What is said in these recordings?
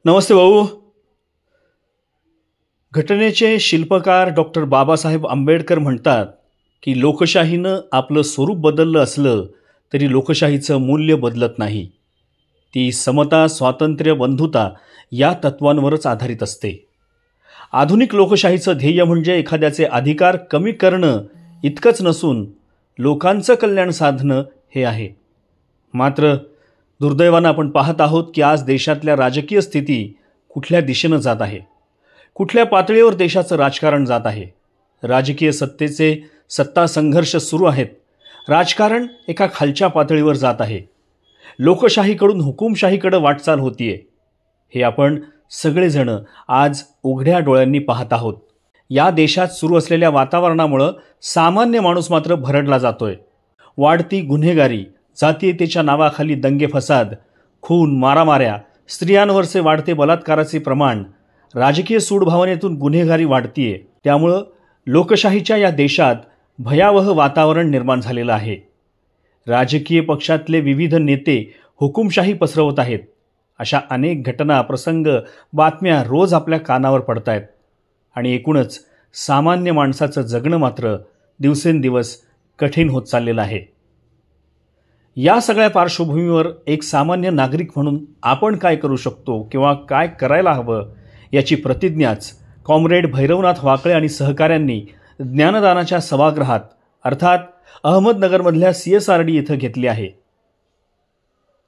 नमस्ते भाऊ. घटनेचे शिल्पकार डॉक्टर बाबासाहेब आंबेडकर म्हणतात की लोकशाहीनं आपलं स्वरूप बदललं असलं तरी लोकशाहीचं मूल्य बदलत नाही. ती समता, स्वातंत्र्य, बंधुता या तत्वांवरच आधारित असते. आधुनिक लोकशाहीचं ध्येय म्हणजे एखाद्याचे अधिकार कमी करणं इतकंच नसून लोकांचं कल्याण साधणं हे आहे. मात्र दुर्दैवानं आपण पाहत आहोत की आज देशातल्या राजकीय स्थिती कुठल्या दिशेनं जात आहे, कुठल्या पातळीवर देशाचं राजकारण जात आहे. राजकीय सत्तेचे सत्ता संघर्ष सुरू आहेत. राजकारण एका खालच्या पातळीवर जात आहे. लोकशाहीकडून हुकुमशाहीकडे वाटचाल होतीये. हे आपण सगळेजण आज उघड्या डोळ्यांनी पाहत आहोत. या देशात सुरू असलेल्या वातावरणामुळं सामान्य माणूस मात्र भरडला जातोय. वाढती गुन्हेगारी, जातीयतेच्या नावाखाली दंगे फसाद, खून, मारामाऱ्या, स्त्रियांवरचे वाढते बलात्काराचे प्रमाण, राजकीय सूडभावनेतून गुन्हेगारी वाढतीये. त्यामुळं लोकशाहीच्या या देशात भयावह वातावरण निर्माण झालेलं आहे. राजकीय पक्षातले विविध नेते हुकुमशाही पसरवत आहेत. अशा अनेक घटना, प्रसंग, बातम्या रोज आपल्या कानावर पडत आहेत आणि एकूणच सामान्य माणसाचं जगणं मात्र दिवसेंदिवस कठीण होत चाललेलं आहे. या सगळ्या पार्श्वभूमीवर एक सामान्य नागरिक म्हणून आपण काय करू शकतो किंवा काय करायला हवं याची प्रतिज्ञाच कॉम्रेड भैरवनाथ वाकळे आणि सहकाऱ्यांनी ज्ञानदानाच्या सभागृहात अर्थात अहमदनगरमधल्या CSRD इथं घेतली आहे.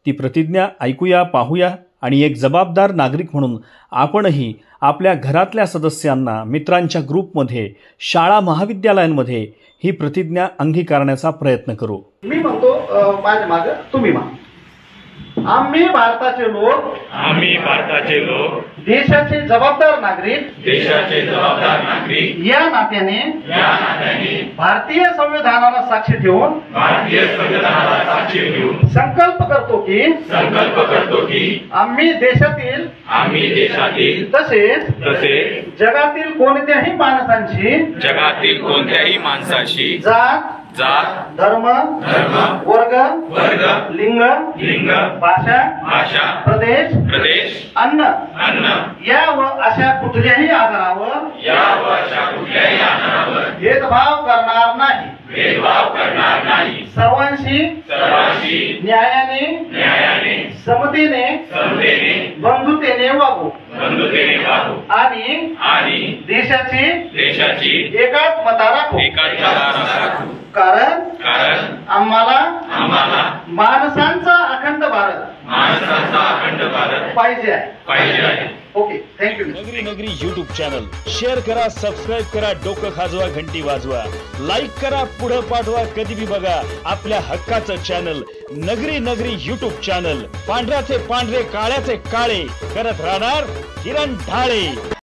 ती प्रतिज्ञा ऐकूया, पाहूया आणि एक जबाबदार नागरिक म्हणून आपणही आपल्या घरातल्या सदस्यांना, मित्रांच्या ग्रुपमध्ये, शाळा महाविद्यालयांमध्ये ही प्रतिज्ञा अंगीकारण्याचा प्रयत्न करू. मी म्हणतो माझ्या मागे तुम्ही म्हणा. आम्ही भारताचे लोक देशाचे जबाबदार नागरिक या नात्याने भारतीय संविधानाला साक्षी ठेवून संकल्प करतो की आम्ही देशातील तसेच जगातील कोणत्याही माणसांशी जात, धर्म, वर्ग, लिंग, भाषा, प्रदेश, अन्न या व अशा कुठल्याही आधारावर भेदभाव करणार नाही. सर्वांशी न्यायाने, समतेने, बंधुतेने वागू आणि देशाची एकात्मता राखू. कारण आम्हाला माणसांचा अखंड भारत पाहिजे आहे. Okay, thank you. नगरी YouTube चॅनल शेअर करा, सबस्क्राईब करा, डोकं खाजवा, घंटी वाजवा, लाईक करा, पुढे पाठवा, कधी भी बघा आपल्या हक्काचं चॅनल नगरी YouTube चॅनल. पांढऱ्याचे पांढरे, काळ्याचे काळे करत राहणार किरण ढाळे.